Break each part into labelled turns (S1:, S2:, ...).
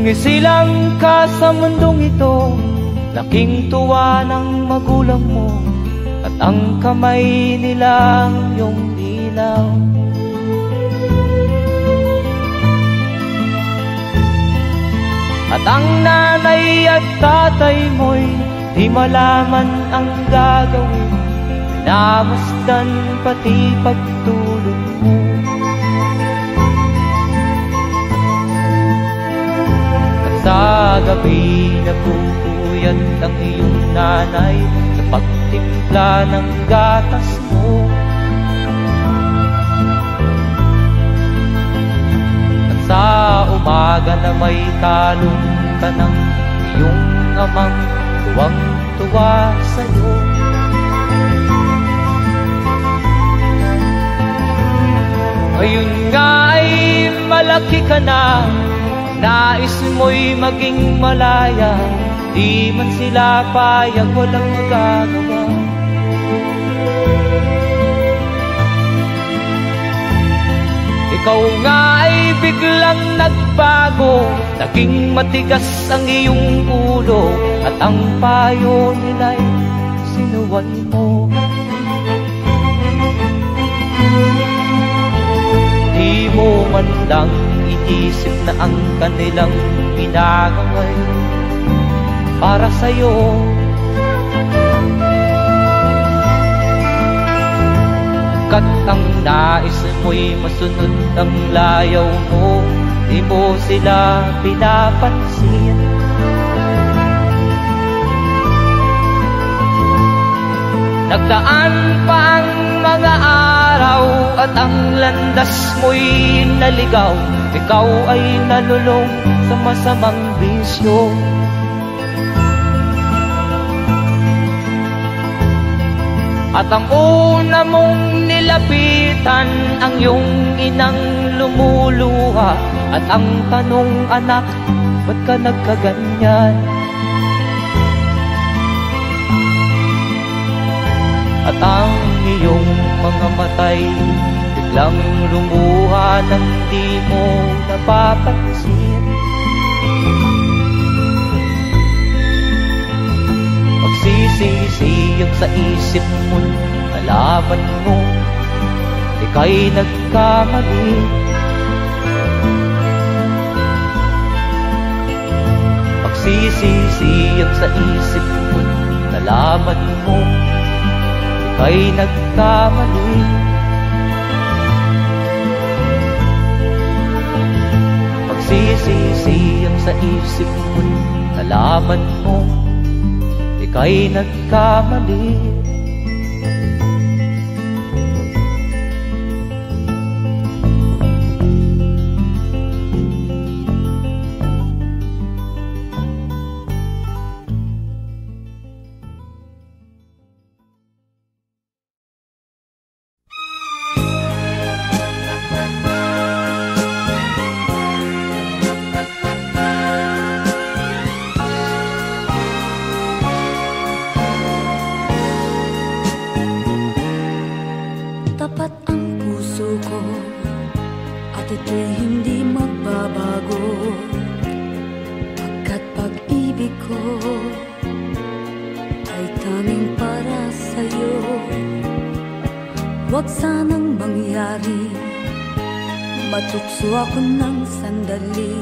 S1: Nung isilang ka sa mundong ito, laking tuwa ng magulang mo, at ang kamay nila iyong ilaw. At ang nanay at tatay mo'y di malaman ang gagawin, namasdan pati pagtulog mo. At sa gabi napupuyat ang iyong nanay sa pagtimpla ng gatas mo. At sa umaga na may kalong ka ng iyong amang tuwang-tuwa sa'yo. Ngayon nga ay malaki ka na, nais mo'y maging malaya, di man sila payag, walang magagawa. Ikaw nga ay biglang nagbago, naging matigas ang iyong ulo, at ang payo nila'y sinuway mo. Di mo man lang inisip na ang kanilang ginagaway para sa'yo. Kat ang nais mo'y masunod ang layaw mo, di mo sila pinapansin. Nagdaan pa ang mga araw at ang landas mo'y naligaw, ikaw ay nalulong sa masamang bisyo. At ang una mong nilapitan ang iyong inang lumuluha, at ang tanong, anak, ba't ka nagkaganyan? At ang iyong mga matay biglang lumuha nang di mo napapansin. Magsisisiyag sa isip mo, nalaman mo ika'y nagkamali. Magsisisiyag sa isip mo, nalaman mo ika'y nagkamali. Magsisisiyag sa isip mo, nalaman mo ika'y nagkamali.
S2: Huwag sanang mangyari, matukso ako ng sandali,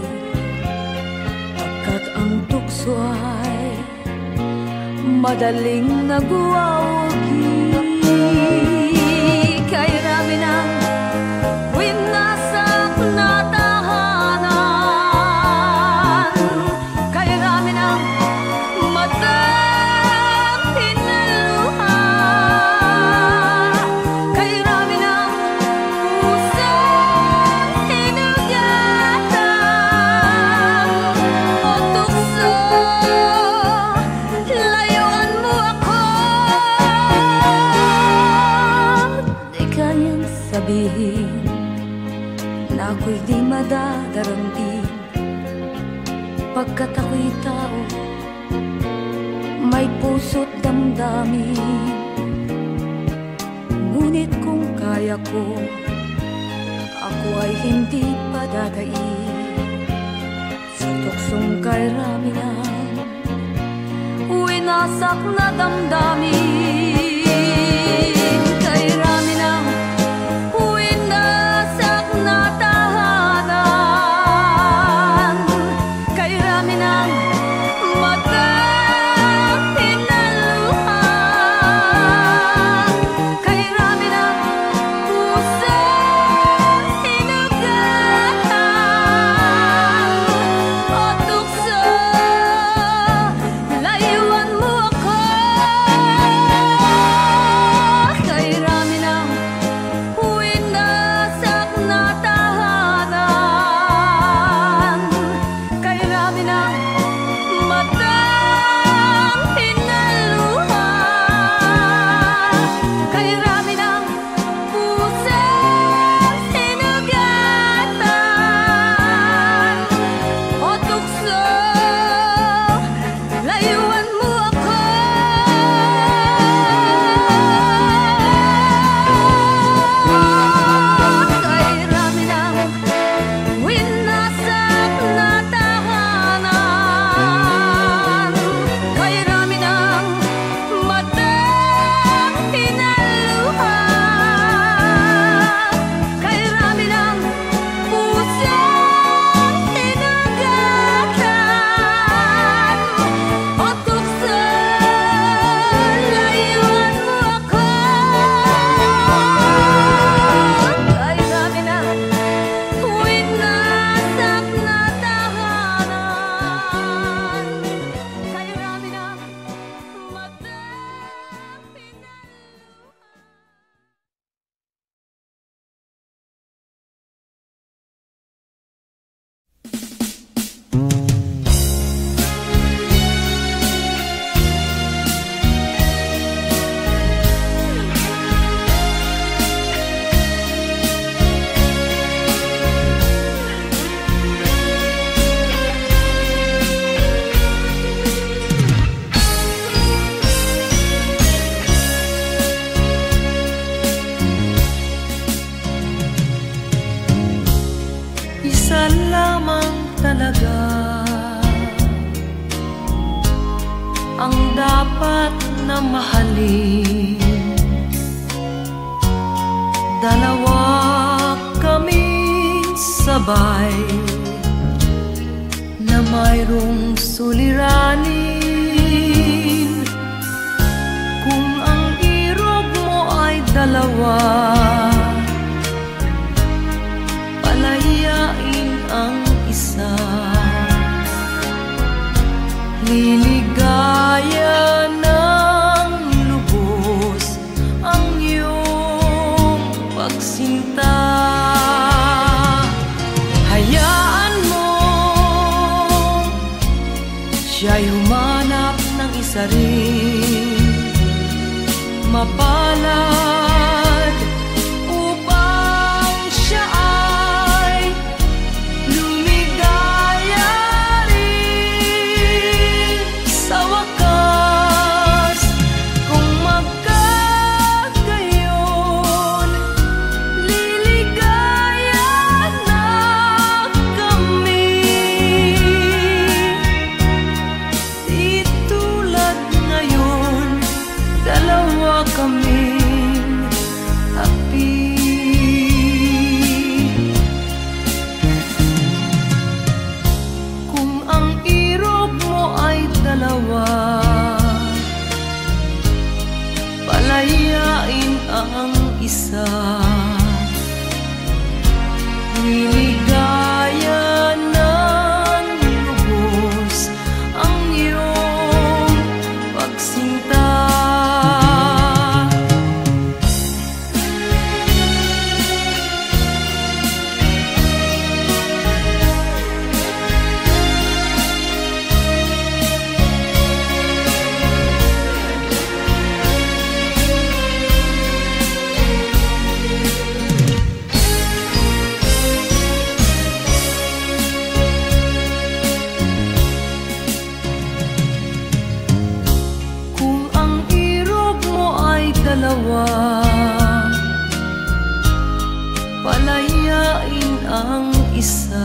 S2: pagkat ang tukso ay madaling nagwawagi. Kay rami ng winasak na tahanan, kay rami ng matang tinaluha, kay rami ng pusong hinugatan. O tukso, layuan mo ako. Di kayang sabihin na ako'y di madadaramdin, pagkat ako'y tao, may puso't damdamin. Ngunit kung kaya ko, ako ay hindi padadaig sa tuksong kay Raminang winasak na damdamin. Kay Raminang winasak na tahanan. Kay Raminang matang pinaluhan. Kay Raminang pusang hinagatan. O tukso, layuan mo ako. Kay Raminang winasak na tahanan. Kay Raminang matang pinaluhan. Kay Raminang pusang hinagatan. O tukso, layuan mo ako. Kay Raminang winasak na tahanan. Kay Raminang matang pinaluhan. Kay Raminang pusang hinagatan. O tukso, layuan mo ako. Kay Raminang winasak na tahanan. Kay Raminang matang
S3: Isa lamang talaga ang dapat na mahalin. Dalawa kaming sabay na mayroong suliranin. Kung ang irog mo ay dalawa, palayain ang isa. Liligaya ng lubos ang iyong pagsinta. Hayaan mo siya'y humanap ng isa rin mapalad upang siya ay lumigaya rin sa wakas. Kung magkagayon, liligaya na kami. Di tulad ngayon, dalawa kaming happy. Kung ang irog mo ay dalawa, palayain ang isa. Liligaya ng lubos ang iyong pagsinta. dalawa, palayain ang isa.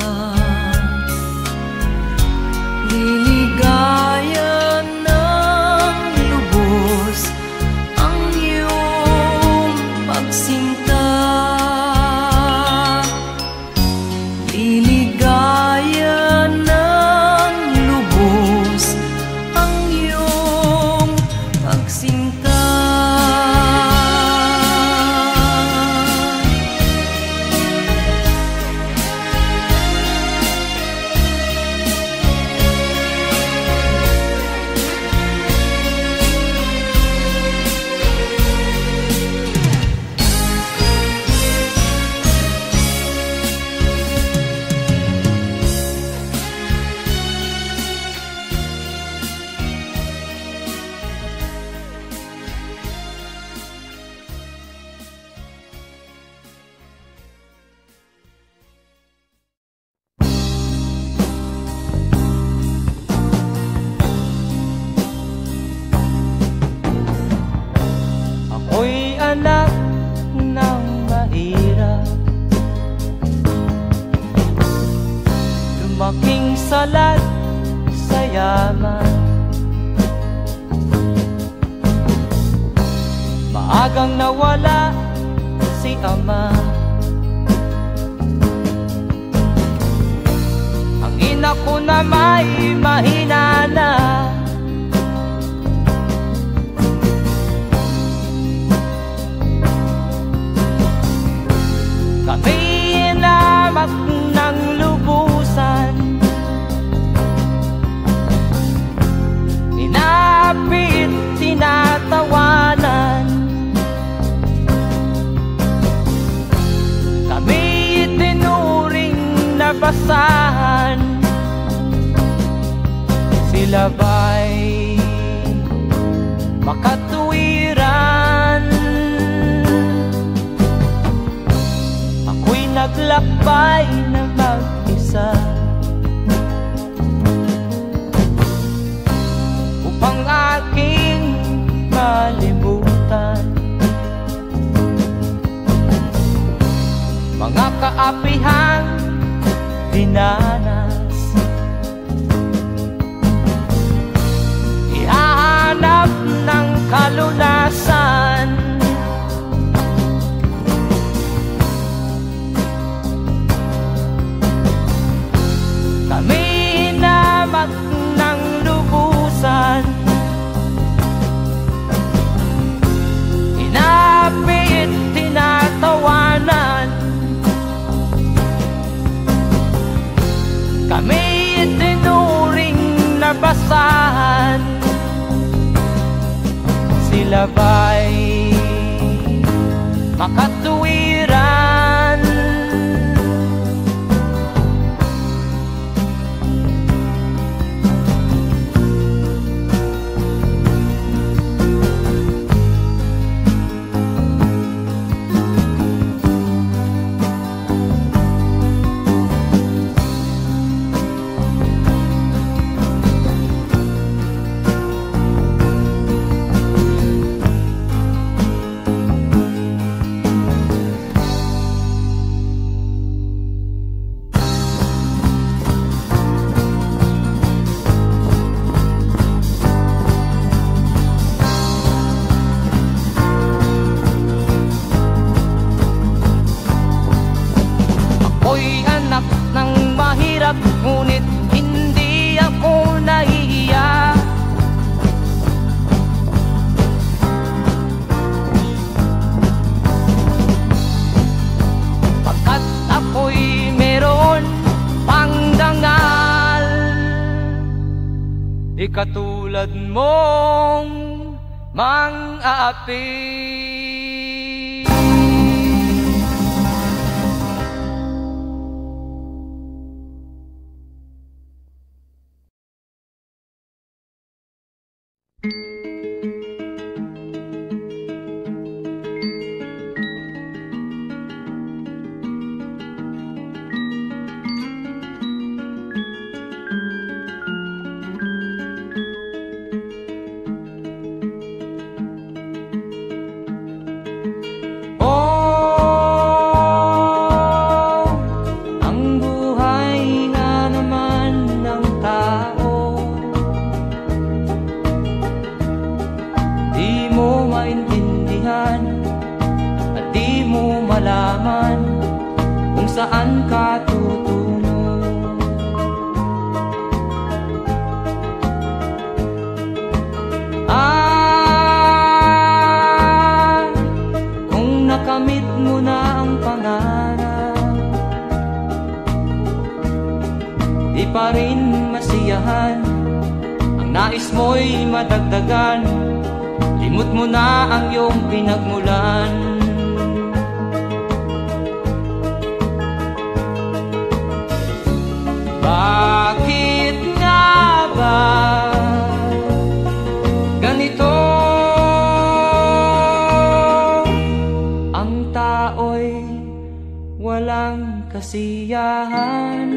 S1: malaman. Maagang nawala si ama, ang ina ko na may mahina na. Kami inamak ng lubusan, inapit, tinatawanan. Kami itinuring na basahan, sila ba'y makatuwiran? Ako'y naglakbay na mag-isa upang aking malimutan mga kaapihang dinanas. Ihahanap ng kalunasan, kami inamak ng lubusan, inapit, tinatawanan. Kami itinuring na basahan, sila ba'y makatuwiran? Ako'y anak ng mahirap, ngunit hindi ako nahihiya. Pagkat ako'y meron pang dangal, di katulad mong mang-aapi. Saan ka tutungo? Kung nakamit mo na ang pangarap, di pa rin masiyahan. Ang nais mo'y madagdagan, limot mo na ang iyong pinagmulan. Bakit nga ba ganito? Ang tao'y walang kasiyahan.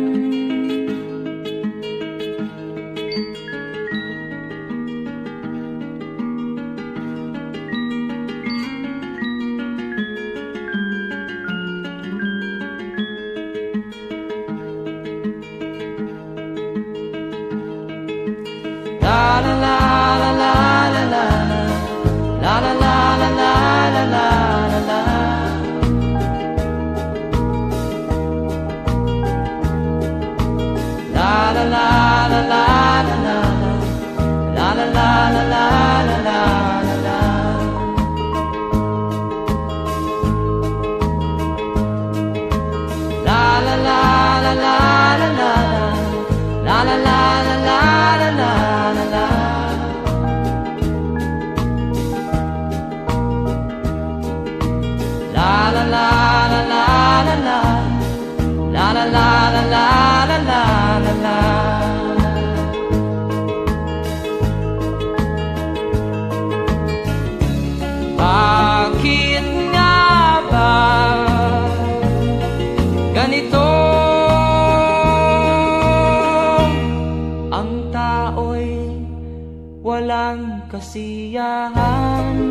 S1: Bakit nga ba ganito? Ang tao'y walang kasiyahan.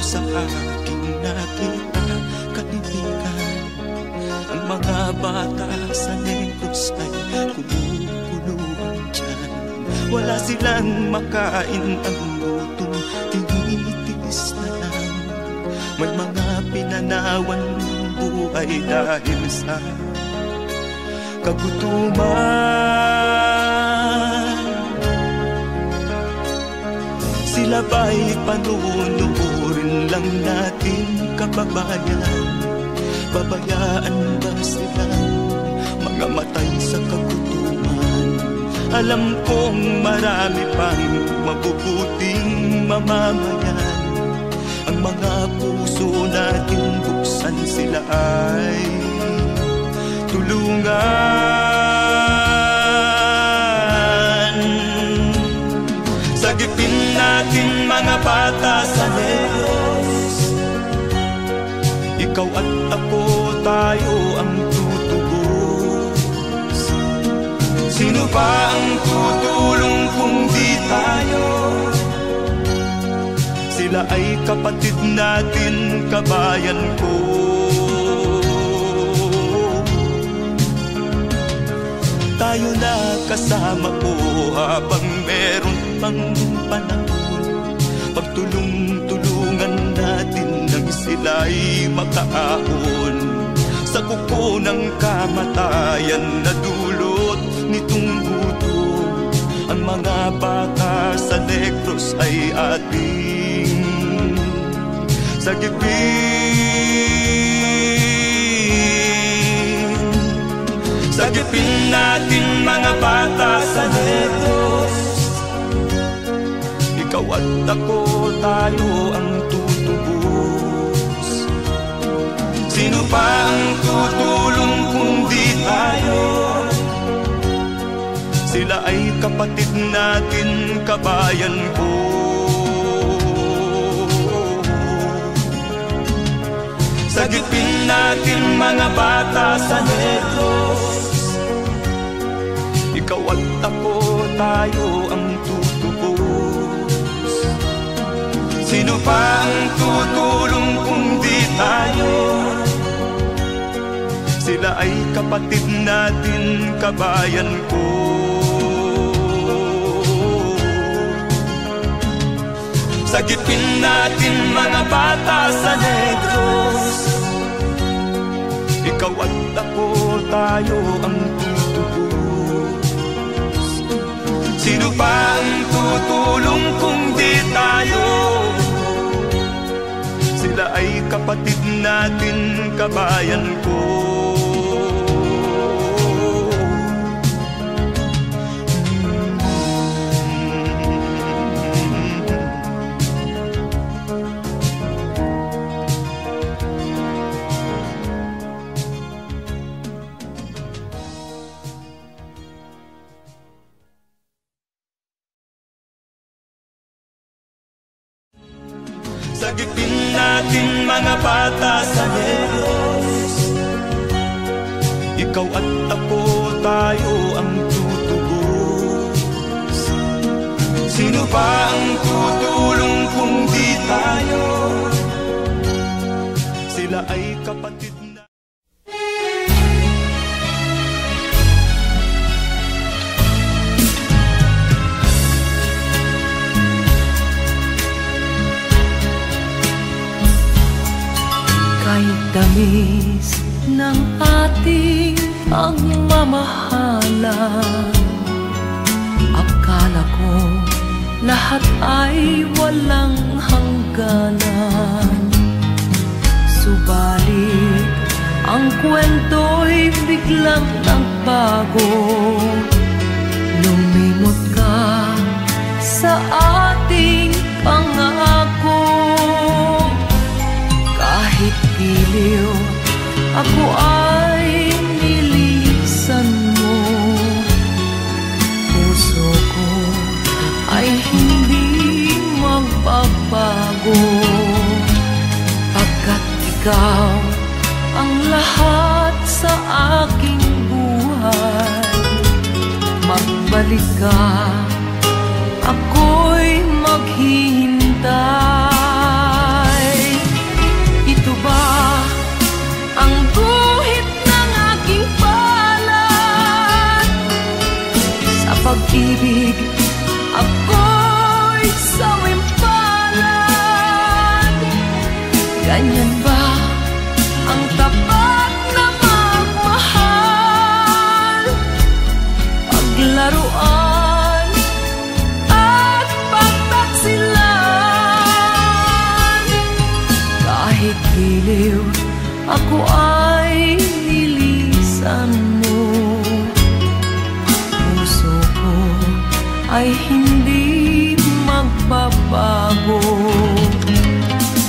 S4: Sa aking nakita, kaibigan, ang mga bata sa Negros ay kumukuluan dyan. Wala silang makain, ang gutom tinitiis na lang. May mga pinanawan ng buhay dahil sa kagutuman. Sila ba'y panunurin lang natin, kababayan? Babayaan ba silang mga matay sa kagutuman? Alam kong marami pang mabubuting mamamayan. Ang mga puso natin buksan, sila ay tulungan. Sagipin natin mga bata sa Negros, ikaw at ako, tayo ang tutubos. Sino ba ang tutulong kung di tayo? Sila ay kapatid natin, kabayan ko. Tayo na kasama ko habang meron pang panahon. Pagtulong-tulungan natin nang sila'y makaahon sa kuko ng kamatayan na dulot nitong gutom. Ang mga bata sa Negros ay ating sagipin. Sagipin natin mga bata sa Negros, ikaw at ako, tayo ang tutubos. Sino pa ang tutulong kung di tayo? Sila ay kapatid natin, kabayan ko. Sagipin natin mga bata sa Negros, ikaw at ako, tayo ang tutubos. Sino pa ang tutulong kung di tayo? Sila ay kapatid natin, kabayan ko. Sagipin natin mga bata sa Negros, ikaw at ako, tayo ang tutubos. Sino pa ang tutulong kung di tayo? Sila ay kapatid natin, kabayan ko. sagipin natin mga bata sa Negros. Ikaw at ako, tayo ang tutubos. Sino ba ang tutulong kung di tayo? Sila ay kapatid na.
S3: Kahit tamis ng ating pagmamahalan, akala ko lahat ay walang hangganan. Subalit ang kwento'y biglang nagbago. Lumimot ka sa ating pangako. Kahit giliw, ako ay nilisan mo. Puso ko ay hindi magbabago, pagkat ikaw ang lahat sa aking buhay. Magbalik ka, ako'y maghihintay. Ito ba ang guhit ng aking palad? Sa pag-ibig, ako'y sawimpalad. Ganyan ba ang tapat na magmahal? Paglaruan at pagtaksilan. Kahit giliw, ako ay nilisan mo. Puso ko ay hindi magbabago,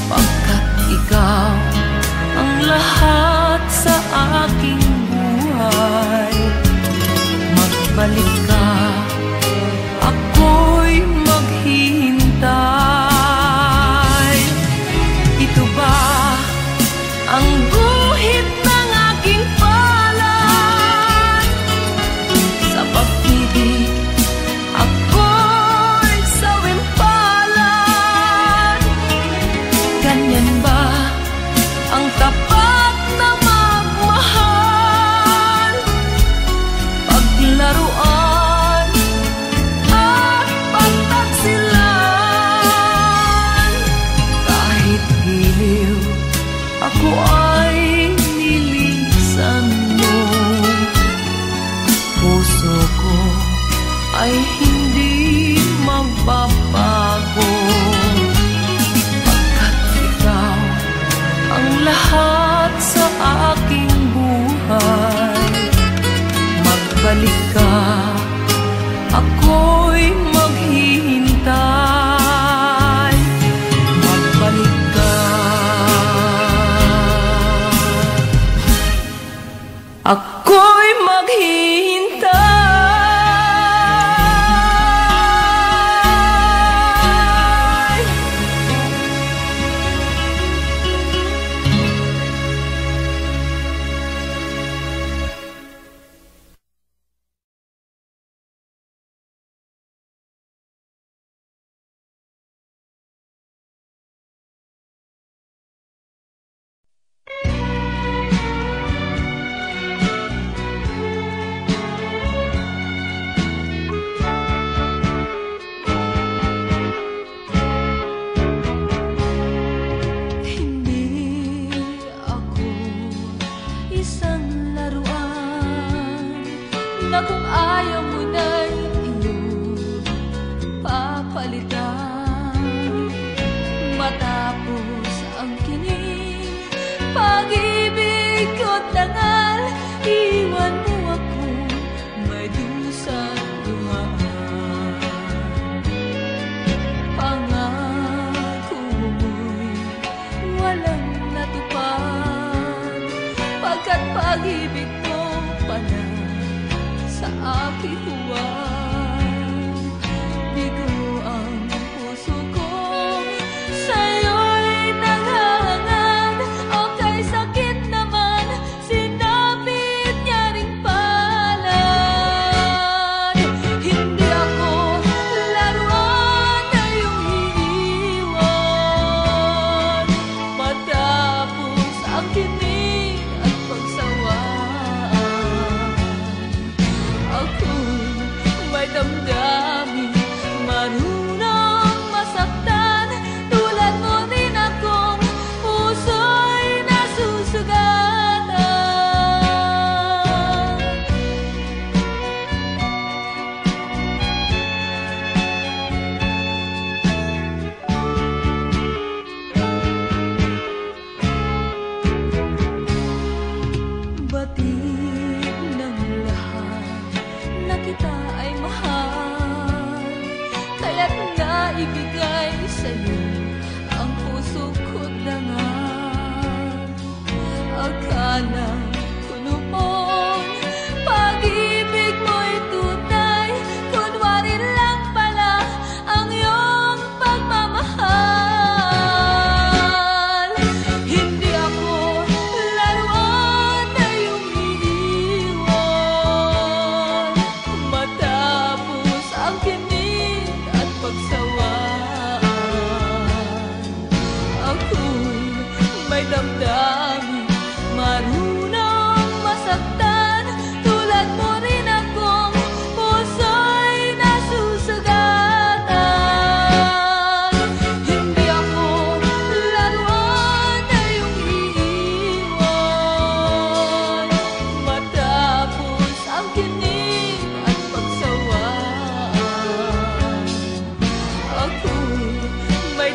S3: pagkat ikaw ang lahat sa aking buhay. Magbalik ka, ako'y maghihintay. Ito ba ang guhit ng aking palad? Sa pag-ibig, ako'y sawimpalad. Ganyan ba ang tapat na magmahal? Paglaruan at pagtaksilan. Kahit giliw, ako ay nilisan mo. Puso ko ay hindi magbabago, pagkat ikaw ang lahat sa aking buhay. Magbalik ka, ako'y maghihintay. Magbalik ka, ako'y maghihintay.
S2: na kung ayaw mo na'y iyong papalitan. Matapos ang kinig, pag-ibig ko't dangal, iwan mo ako may dusang dumaan. Pangako mo'y walang natupad, pagkat pag-ibig ko pala sa aking huwag. Bigo ang puso ko sa'yo'y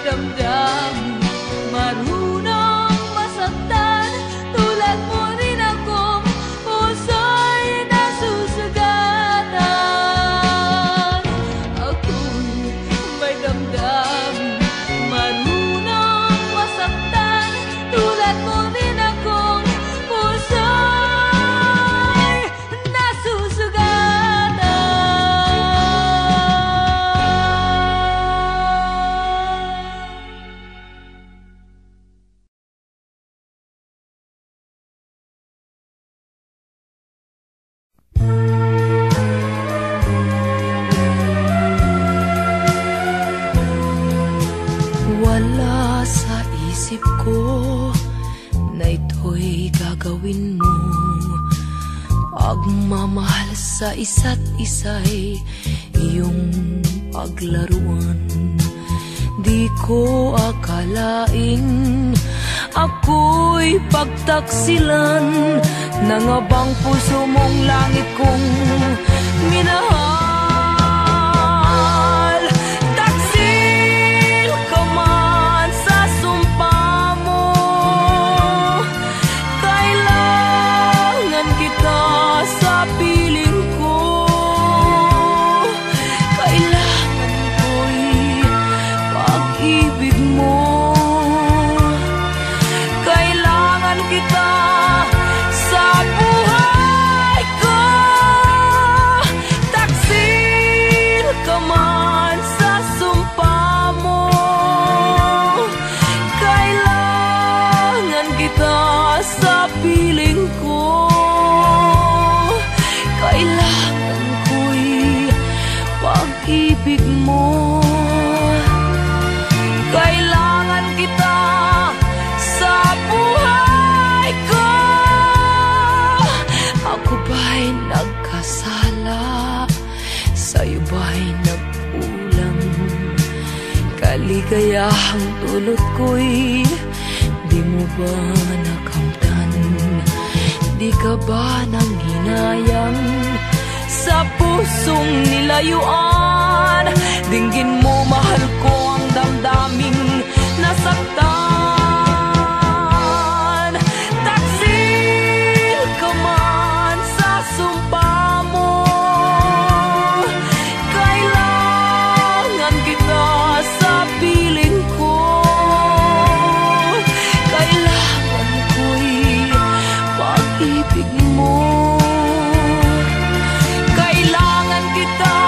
S2: damdamin, marunong masaktan. Tulad mo rin akong puso'y nasusugatan. Ako'y may damdamin, marunong masaktan. Tulad mo rin akong puso'y nasusugatan.
S3: Wala sa isip ko na ito'y gagawin mo. Pagmamahal sa isa't isa'y iyong paglaruan. Di ko akalaing ako'y pagtaksilan ng abang puso mong langit kong minahal. Taksil ka man sa sumpa mo, kailangan kita sa piling ko. Kailangan ko'y pag-ibig mo. Kailangan kita sa buhay ko. Taksil ka man sa sumpa mo, kailangan kita sa piling ko. Kailangan ko'y pag-ibig mo. Kailangan kita sa buhay ko. Ako ba'y nagkasala? Sa'yo ba'y nagkulang? Kaligayahang dulot ko'y di mo ba nakamtan? Di ka ba nanghinayang sa pusong nilayuan? Dinggin mo, mahal ko, ang damdaming nasaktan. Taksil ka man sa sumpa mo, kailangan kita sa piling ko. Kailangan ko'y pag-ibig mo. Kailangan kita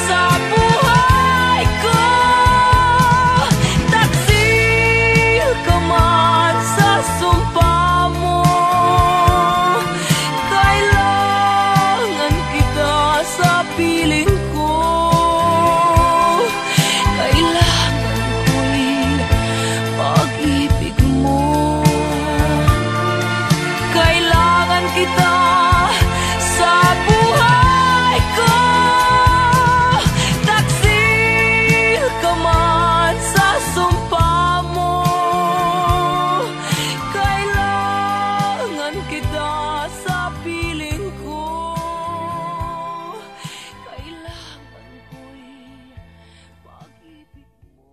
S3: sa buhay ko. Taksil ka man sa sumpa mo, kailangan kita sa piling ko. Kailangan ko'y pag-ibig mo. Kailangan kita sa buhay ko. Taksil ka man sa sumpa mo, kailangan kita sa piling ko. Kailangan ko'y pag-ibig mo.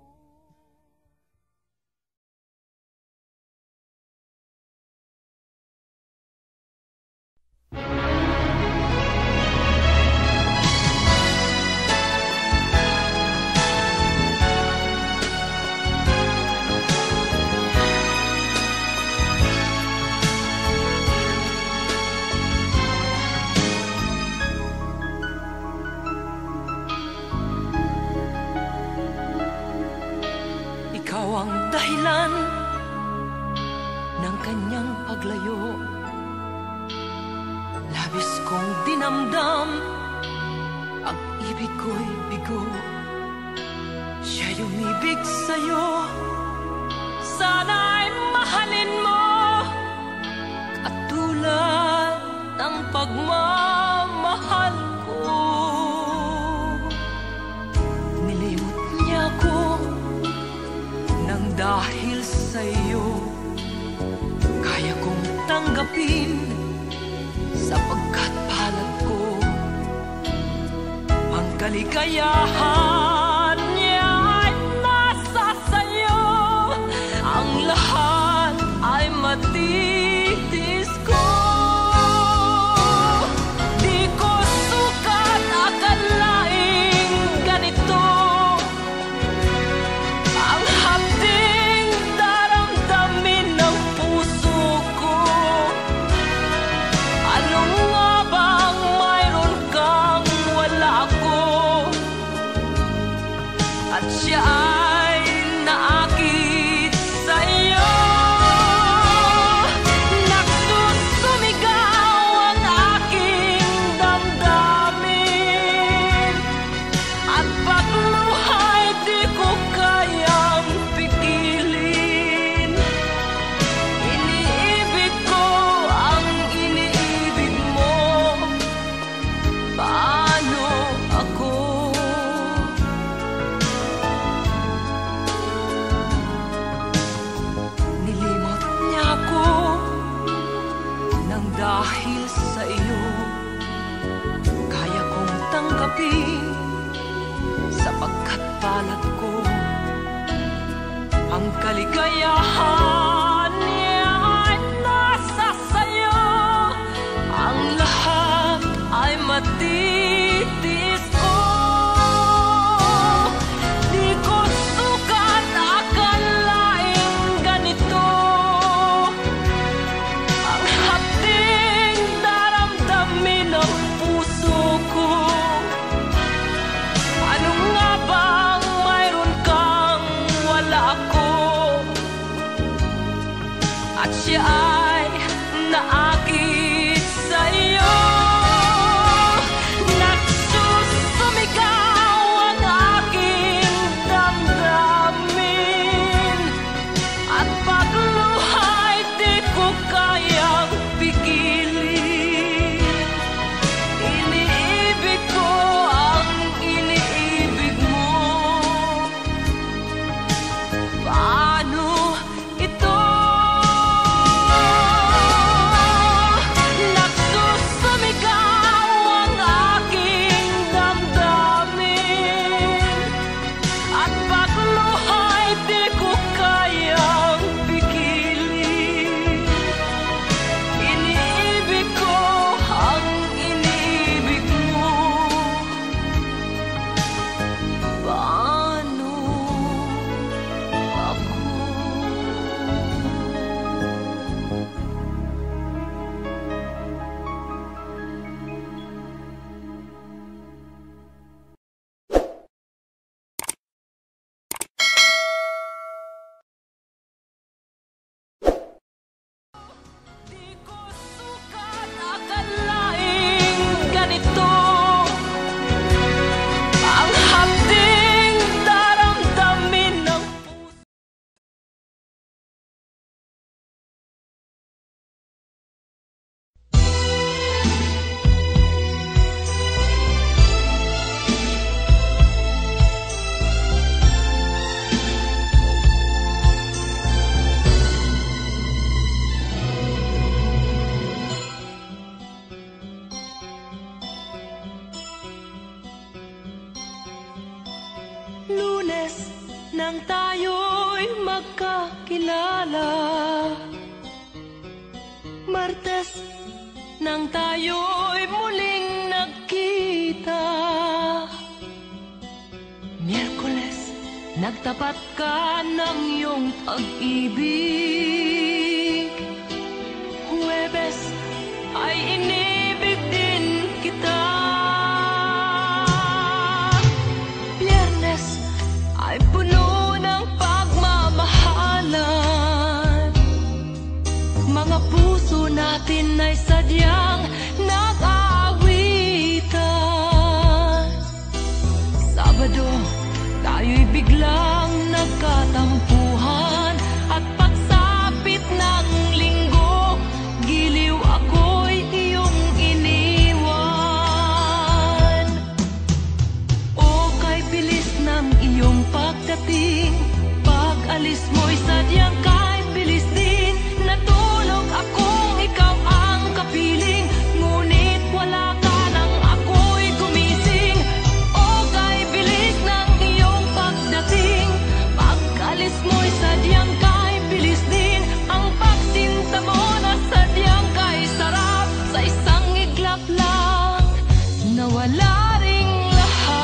S3: Ikaw ang dahilan ng kanyang paglayo. Labis kong dinamdam, ang ibig ko'y bigo. Siya'y umibig sa'yo, sana'y mahalin mo, katulad ng pagmamahal ko. Nilimot niya ko nang dahil sa'yo, kaya kong tanggapin sapagkat palad ko. Ang kaligayahan niya ay nasa Ang kaligayahan niya ay nasa sayo. Ang lahat ay matitiis ko. Di ko sukat akalaing ganito. Ang hapding daramdamin ng puso ko. Ano nga bang mayroon kang wala ako? At siya ay naakit sa'yo. Nagsusumigaw ang aking damdamin. At pagluhay di ko kayang pigilin. Iniibig ko ang iniibig mo. Paano ito? Nagsusumigaw ang aking damdamin. At pagluhay di ko kayang pigilin. Iniibig ko ang iniibig mo. Paano ako? Di ko sukat akalaing ganito. Ang hapding daramdamin ng puso. Lunes nang tayo'y magkakilala. Martes nang tayo'y muling nagkita. Miyerkules nagtapat ka ng iyong pag-ibig. Huwebes ay inibig din kita. Biyernes ay puno ng pagmamahalan. Mga puso natin ay sadyang nag-aawitan. Sabado, tayo'y biglang nagkatampuhan. At pagsapit ng linggo, giliw ako'y iyong iniwan. O kay bilis ng iyong pagdating, pag-alis mo'y sadyang kay bilis din. Natulog akong ikaw ang kapiling, ngunit wala ka nang ako'y gumising. O kay bilis ng iyong pagdating, pag-alis mo'y sadyang kay bilis din. Ang pagsinta mo na sadyang kay sarap, sa isang iglap lang nawala ring lahat.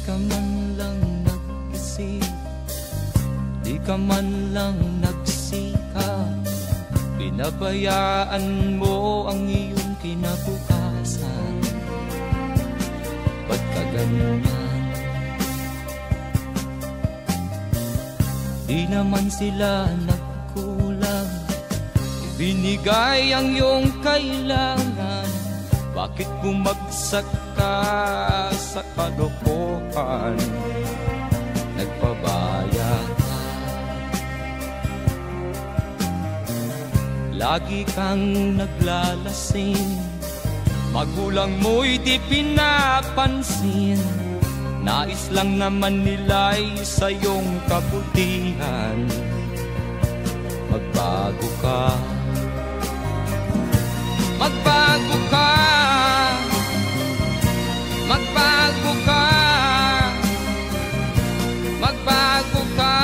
S1: ka man lang nag-isip, di ka man lang nagsikap, pinabayaan mo ang iyong kinabukasan. Ba't ka ganyan? Di naman sila nagkulang, ibinigay ang iyong kailangan. Bakit bumagsak ka sa kalokohan? Nagpabaya ka, lagi kang naglalasing, magulang mo'y di pinapansin. Nais lang naman nila'y sa iyong kabutihan. Magbago ka, magbago ka, magbago ka, magbago ka.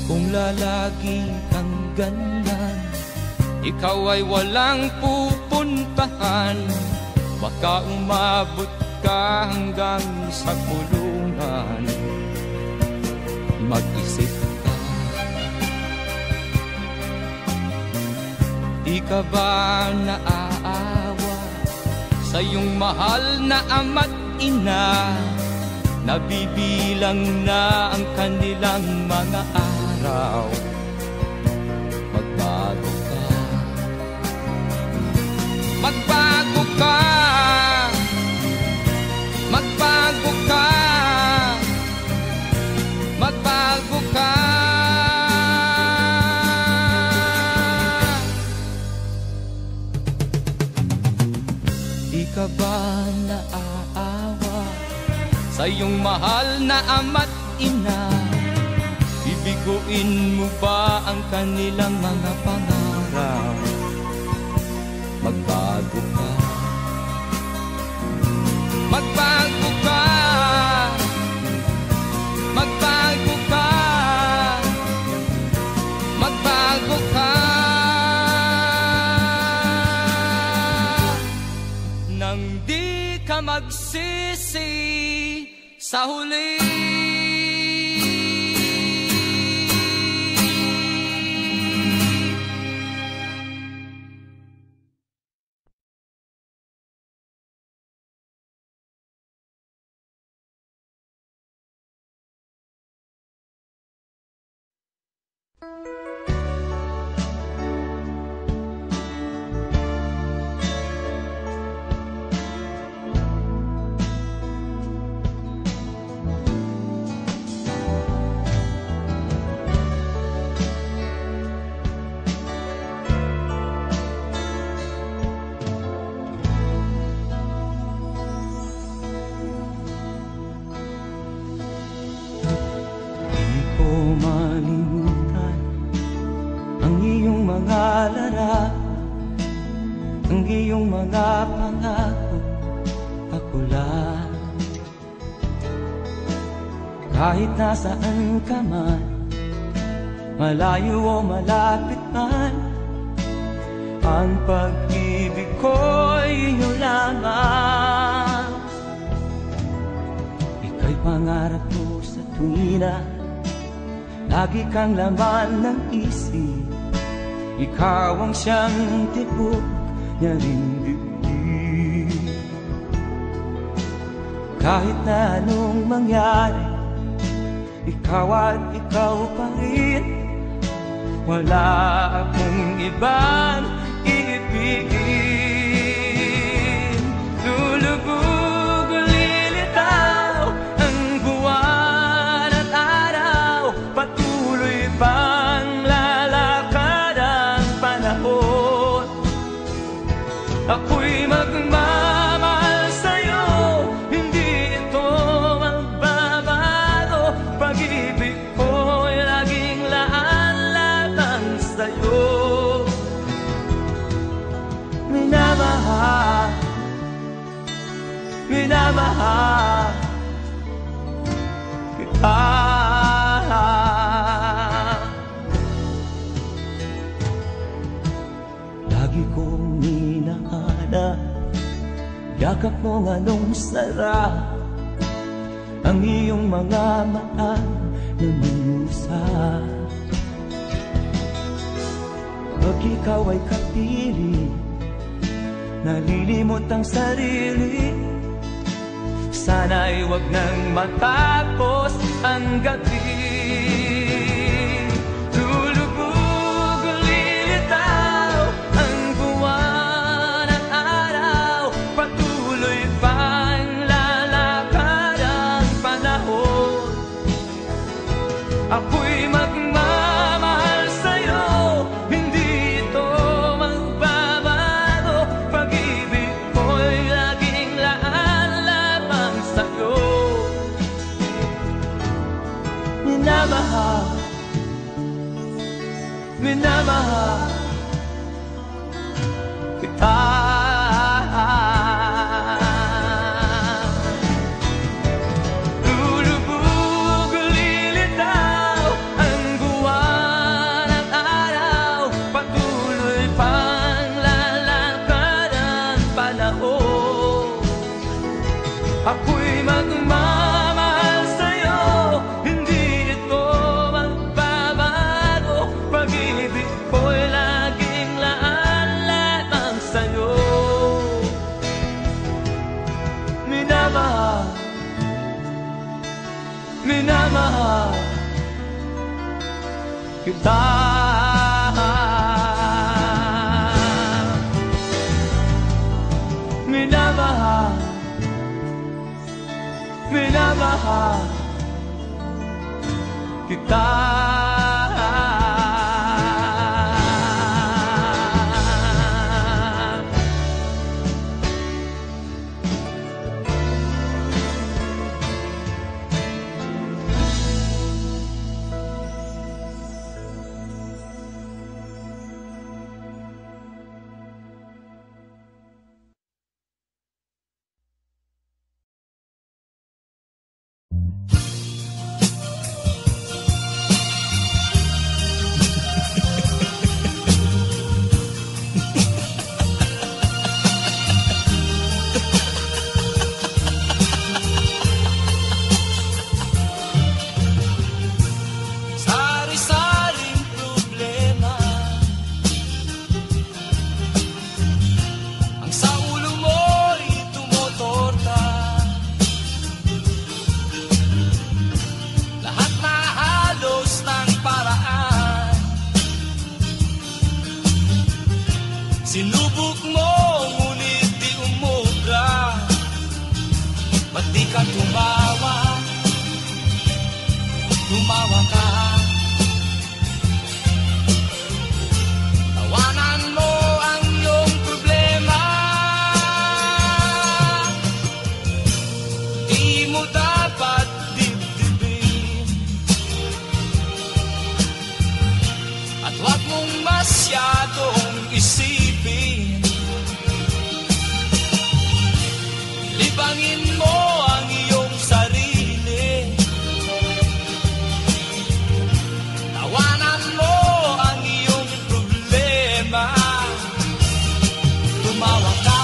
S1: Kung lalagi kang ganyan, ikaw ay walang pupuntahan. Baka umabot ka hanggang sa kulungan. Mag-isip ka, di ka ba naaawa sa iyong mahal na ama't ina? Nabibilang na ang kanilang mga araw. Magbago ka, magbago ka, magbago ka, magbago ka. Di ka ba naaawa sa iyong mahal na ama't ina? Bibiguin mo ba ang kanilang mga pangarap? Magbago ka, magbago ka, magbago ka, magbago ka. Nang di ka magsisi sa huli. Ang iyong mga pangako, ako lang. Kahit nasaan ka man, malayo o malapit man, ang pag-ibig ko'y iyo lamang. Ika'y pangarap ko sa tuwina, lagi kang laman ng isip. Ikaw ang siyang tibok niya ring dibdib. Kahit na anong mangyari, ikaw at ikaw pa rin. Wala akong ibang iibigin. Lulubog o lilitaw ang buwan at araw, patuloy pang lalakad ang panahon. Ako'y magmamahal sa'yo, hindi ito magbabago. Pag-ibig ko'y laging laan lamang sa'yo. yakap mo anong sarap, ang iyong mga mata nangungusap. Pag ikaw ay kapiling, nalilimot ang sarili. Sana'y wag nang matapos ang gabi. Lulubog, lilitaw ang buwan at araw, patuloy pang lalakad ang panahon. Ako'y magmamahal sa'yo, hindi ito magbabago. Pag-ibig ko'y laging laan lamang sa'yo. Minamahal, minamahal kita. Lulubog, lilitaw ang buwan at araw, patuloy pang lalakad ang panahon. Ako'y magmamahal sa'yo, hindi ito magbabago. Pag-ibig ko'y laging laan lamang sa'yo. Minamahal, minamahal kita. Minamahal, minamahal kita. Sari-saring problema ang sa ulo mo'y tumotorta. Lahat na halos ng paraan sinubok mo, ngunit di umubra. Ba't di ka tumawa? Tumawa ka. Tawanan mo ang iyong problema. Di mo dapat dibdibin, at huwag mong masyadong isipin. Libangin mo ang iyong sarili. Tawanan mo ang iyong problema. Tumawa ka,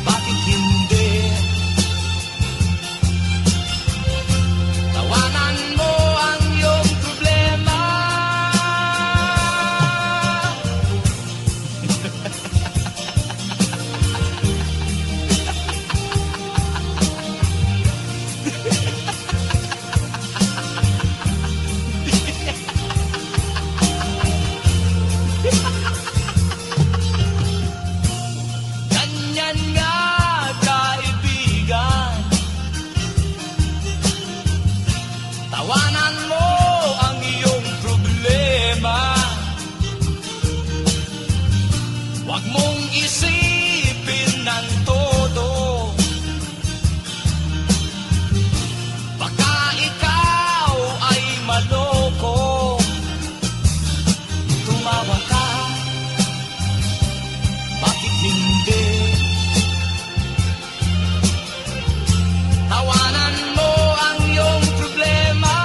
S1: bakit hindi? Tawanan mo ang iyong problema. Ganyan nga, kaibigan. Tawanan mo ang iyong problema. Huwag mong isipin ng todo. Baka ikaw ay maloko. Tumawa ka, bakit hindi? Tawanan mo ang iyong problema.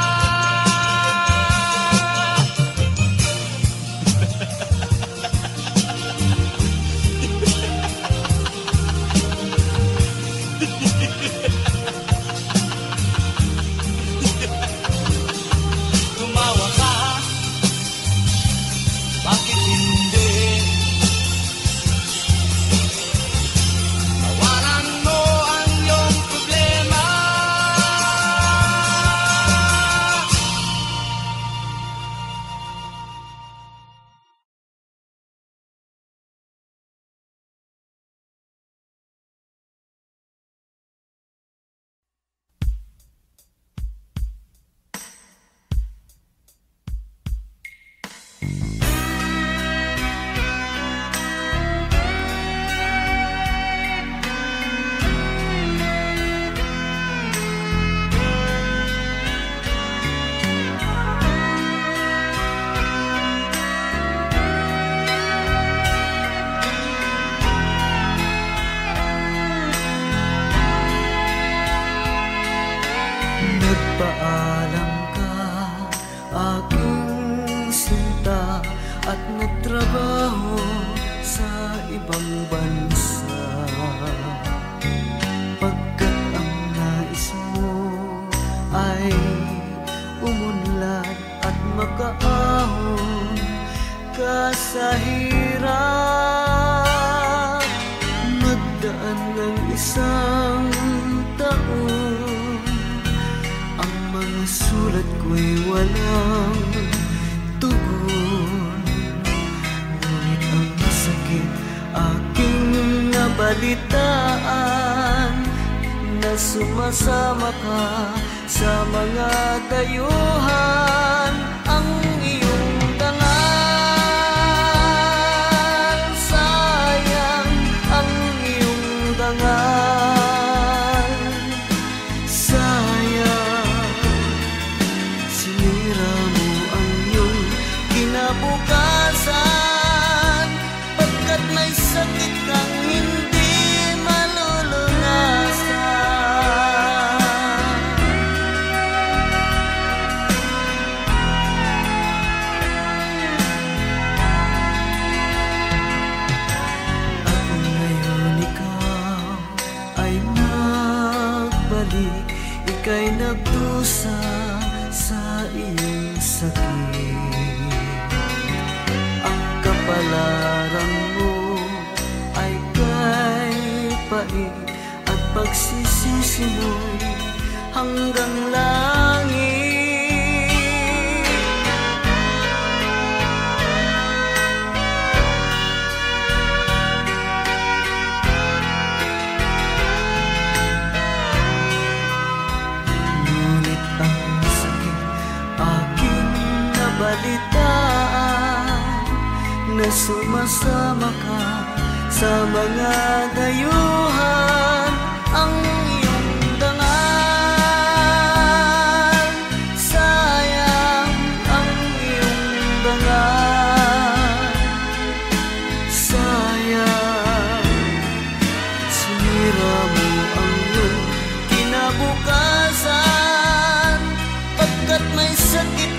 S5: Nagpaalam ka, aking sinta, at nagtrabaho sa ibang bansa. Pagkat ang nais mo ay umunlad at makaahon ka sa hirap. Magdaan ng isang taon, ang mga sulat ko'y walang tugon. Ngunit ang sakit aking nabalitaan, na sumasama ka sa mga dayuhan. Ang iyong dangal, sayang ang iyong dangal. Sayang, sinira mo ang iyong kinabukasan, pagkat may sakit kang hindi ika'y nagdusa sa iyong sakit. Ang kapalaran mo ay kay pait, at pagsisisi mo'y hanggang langit. Balitaan na sumasama ka sa mga dayuhan. Ang iyong dangal, sayang ang iyong dangal. Sayang, sinira mo ang iyong kinabukasan, pagkat may sakit